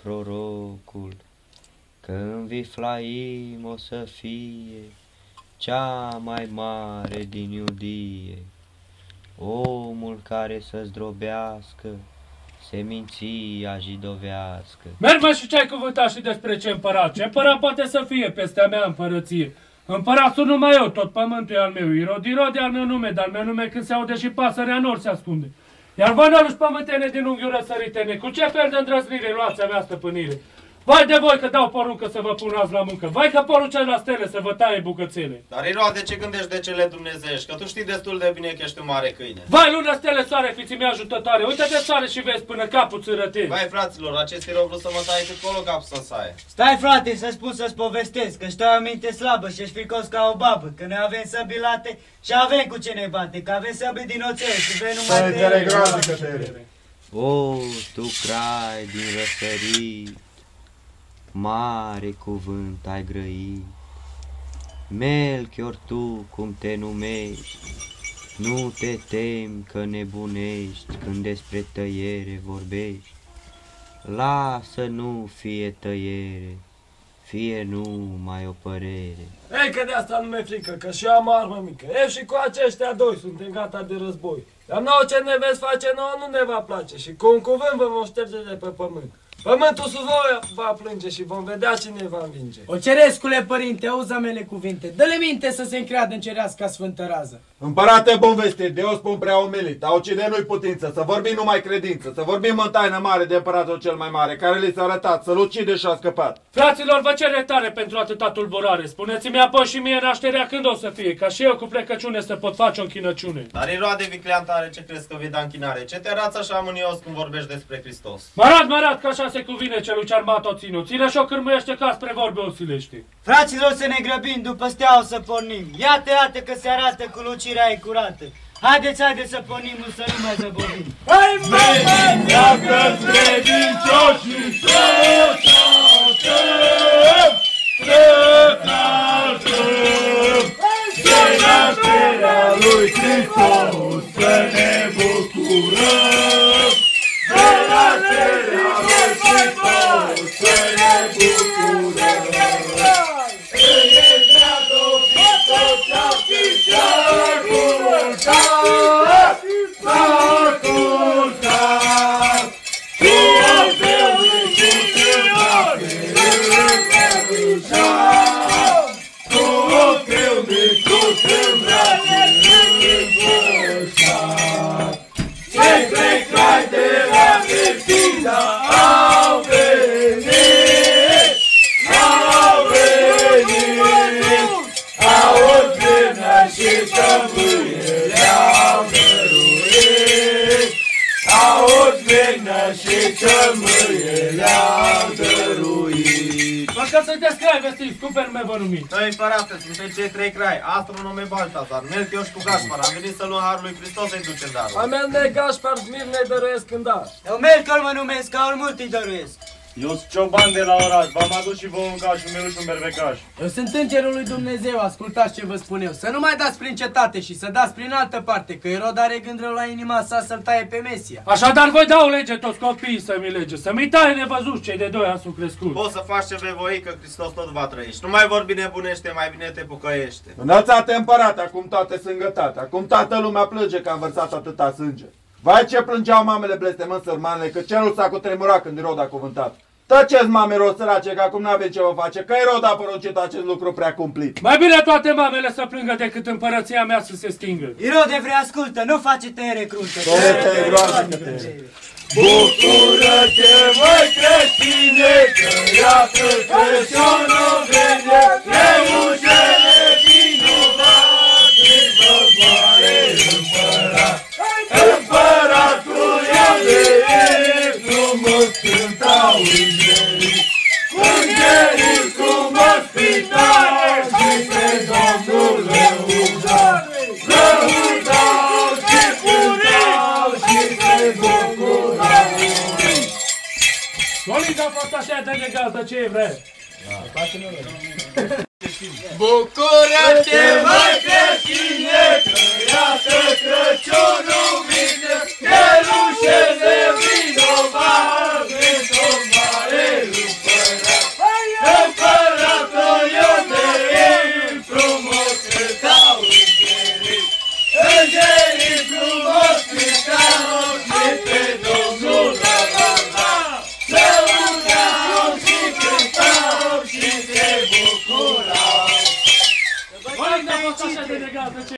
prorocul, că în Viflaim o să fie cea mai mare din Iudie, omul care să zdrobească seminția jidovească. Merg, mă, și ce-ai cuvântat și despre ce împărat? Ce împărat poate să fie peste a mea împărăție? Împăratul numai eu, tot pământul e al meu. Irod e al meu nume, dar al meu nume când se aude și pasărea nor se ascunde. Iar voi năluși pământene din unghiul răsăritene, cu ce fel de îndrăznire luați a mea stăpânire? Vai de voi că dau poruncă să vă punați la muncă, vai că poruncesc la stele să vă taie bucățele. Dar Irod, de ce gândești de cele dumnezeiești? Că tu știi destul de bine că ești un mare câine. Vai, lună, stele, soare, fiții mea ajutătoare, uite-te soare și vezi până capul țărăte. Vai, fraților, acestii rău vrut să mă taie cât colo capul să saie. Stai, frate, să spun să-ți povestesc, că știu o minte slabă și ești fricos ca o babă, că noi avem săbilate și avem cu ce ne bate, că avem săbi din oțel și vrei numai tăiere. O, tu crai din răsărit, mare cuvânt ai grăit, Melchior, tu cum te numești, nu te temi că nebunești când despre tăiere vorbești. Lasă nu fie tăiere, fie numai o părere. Ei, că de asta nu mi-e frică, că și eu am o armă mică. Eu și cu aceștia doi suntem gata de război. Dar nouă ce ne veți face nouă nu ne va place și cu un cuvânt vă vom șterge de pe pământ. Pământul sub voi va plânge și vom vedea cine va învinge. O cerescule, părinte, auzi mele cuvinte, dă-le minte să se încreadă în cereasca sfântă rază. Împărate bun vestit, de eu spun prea omelit, a ucide nu-i putință, să vorbim numai credință, să vorbim în taină mare de împăratul cel mai mare, care li s-a arătat, să-l ucide și a scăpat. Fraților, vă cer iertare pentru atâta tulburare, spuneți-mi apoi și mie nașterea când o să fie, ca și eu cu plecăciune să pot face o închinăciune. Dar Irode, vicleantare, ce crezi că vei da închinare? Ce te rați așa mânios când vorbești despre Hristos? Mă arăt, că așa se cuvine celui ce armat o ținu, ține și o cârmuiește ca spre vorbe o silește. Fraților, să ne grăbim, după steaua să pornim. Iată, iată că se arată cu lucirea e curată. Haideți să pornim, să nu mai zăbovim. Hai, Veni, dacă credincioși să de nașterea lui Hristos, să ne bucurăm. De nașterea lui Hristos, să ne bucurăm. Că sunteți crai vestiți, cum pe nume vă numiți? Noi, împărate, suntem cei trei crai, astronome Baltazar, Melchior și cu Gaspar. Am venit să luăm harul lui Hristos să-i ducem darul. A mea ne Gaspar, mir ne dăruiesc în dar. Eu Melchior mă numesc, ca ori mult îi dăruiesc. Eu sunt cioban de la oraș, v-am adus și vouă un caș, un meluș, un berbecaș. Eu sunt îngerul lui Dumnezeu, ascultați ce vă spun eu. Să nu mai dați prin cetate și să dați prin altă parte, că Irod are gând rău la inima sa să-l taie pe Mesia. Așadar voi dau lege toți copiii să-mi lege, să-mi taie nevăzuți cei de 2 ani sunt crescut. Poți să faci ce vei voi, că Hristos tot va trăi. Și nu mai vorbi nebunește, mai bine te pucăiește. Înălțate împărate, acum toate sunt gătate, acum toată lumea plânge că a învărsat atâta sânge. Vai ce plângeau mamele blestemând sărmanele, că cerul s-a cutremurat când Irod a cuvântat. Tăceți, mame sărace, că acum n-avem ce vă face, că Irod a poruncit acest lucru prea cumplit. Mai bine toate mamele să plângă decât împărăția mea să se stingă. Irode, vrei ascultă, nu face tăiere cruntă. Tăiere groaznică. Bucură-te, voi creștine, că iată Crăciunul vine, reușele vinovate, vă moare împărat. Împăratul e frumos cântau îngerii, îngerii cum ospitare și pe Domnul lăudau. Lăudau și cântau și se bucurau. Solița a fost așa de legată, ce vrei? Bucură-te, măi creștine, că iată Crăciunul vine, stelușele vine.